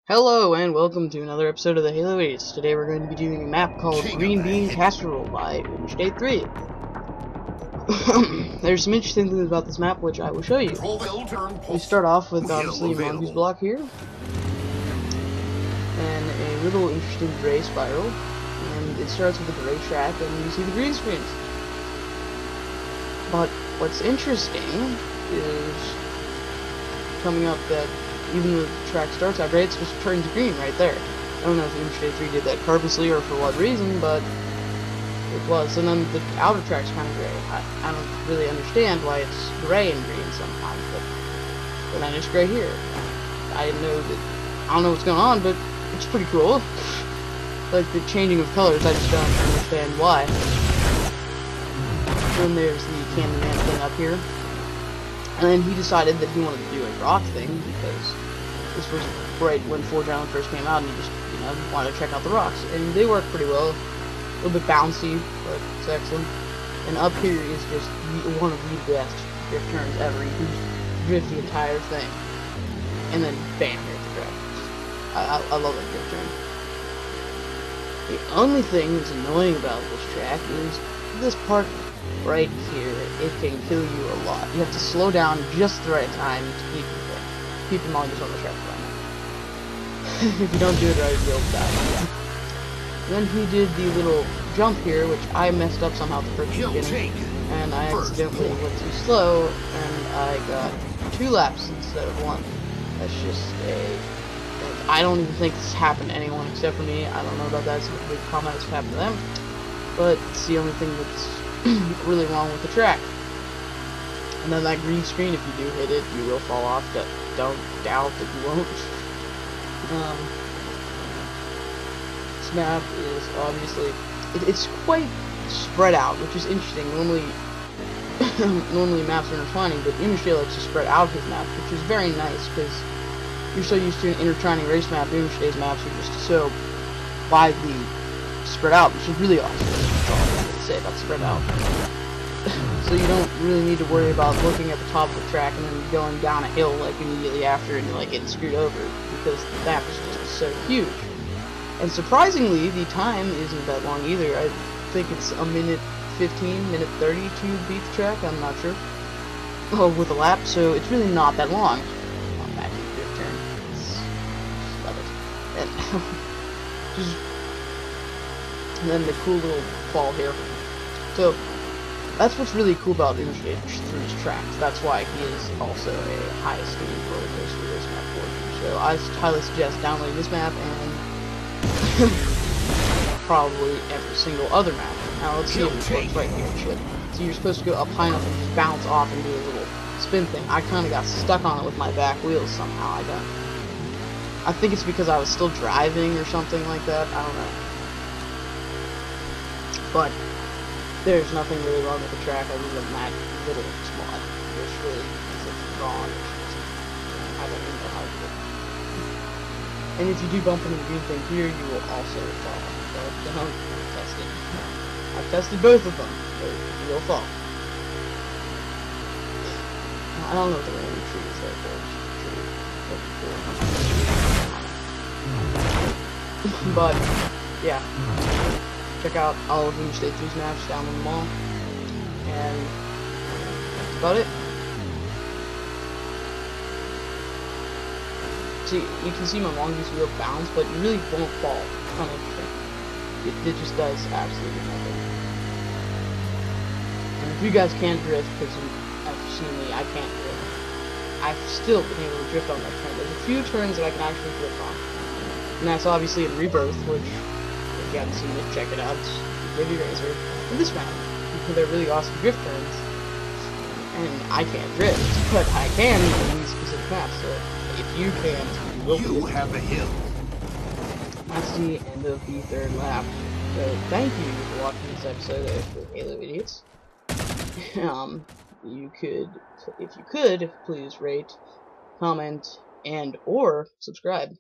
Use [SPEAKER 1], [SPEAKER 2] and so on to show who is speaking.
[SPEAKER 1] Hello and welcome to another episode of the Halo 8. Today we're going to be doing a map called Green Bean Caserol by State 3. There's some interesting things about this map which I will show you. We start off with obviously Mongoose block here. And a little interesting gray spiral. And it starts with a gray track and you see the green screens. But what's interesting is coming up that even though the track starts out gray, it just turns green right there. I don't know if State 3 did that purposely or for what reason, but it was. And then the outer track's kind of gray. I don't really understand why it's gray and green sometimes, but then it's gray here. I didn't know that. I don't know what's going on, but it's pretty cool. Like the changing of colors, I just don't understand why. Then there's the Candyman thing up here. And then he decided that he wanted to do a rock thing because this was right when Forge Island first came out, and he just, wanted to check out the rocks. And they work pretty well. A little bit bouncy, but it's excellent. And up here is just one of the best drift turns ever. You can just drift the entire thing. And then bam, you're at the track. I love that drift turn. The only thing that's annoying about this track is this part right here. It can kill you a lot. You have to slow down just the right time to keep the mongoose on the track right now. If you don't do it right, you'll die. Then he did the little jump here, which I messed up somehow at the first beginning, and I accidentally went too slow, and I got 2 laps instead of 1. That's just I don't even think this happened to anyone except for me. I don't know about that. It's a big comment that's happened to them, but it's the only thing that's really wrong with the track. And then that green screen, if you do hit it, you will fall off. Don't doubt that you won't. This map is obviously it's quite spread out, which is interesting. Normally maps are intertwining, but Image likes to spread out his map, which is very nice because you're so used to an intertwining race map. Image maps are just so widely spread out, which is really awesome. That's all I have to say about spread out. So you don't really need to worry about looking at the top of the track and then going down a hill like immediately after and like getting screwed over, because the map is just so huge. And surprisingly, the time isn't that long either. I think it's a minute 15, minute 30 to beat the track. I'm not sure. Oh, with a lap, so it's really not that long. Oh, back to the drift turn. Just love it. And then the cool little fall here. So that's what's really cool about Image through his tracks. That's why he is also a high esteemed roller coaster race map forger. So I highly suggest downloading this map and probably every single other map. Now let's see if it works right here. So you're supposed to go up high enough and just bounce off and do a little spin thing. I kind of got stuck on it with my back wheels somehow. I think it's because I was still driving or something like that. I don't know. But there's nothing really wrong with the track other than that little spot. Which really is wrong. I don't even know how to do it. And if you do bump into the green thing here, you will also fall. So don't test it. I've tested both of them, but you will fall. I don't know what the random tree is there for. But yeah. Check out all of State 3's maps, download them all, and that's about it. See, you can see my mongoose wheel bounce, but you really won't fall. It's kind of interesting. It just does absolutely nothing. And if you guys can't drift, because you've seen me, I can't drift. I've still been able to drift on that turn. There's a few turns that I can actually drift on, and that's obviously in Rebirth, which, if you haven't seen it, check it out. It's Baby Razor. And this map, they're really awesome drift turns. And I can't drift, but I can in these specific maps. So if you can, you have a hill. That's the end of the 3rd lap. So thank you for watching this episode of Halo Idiots. You could, if you could, please rate, comment, and/or subscribe.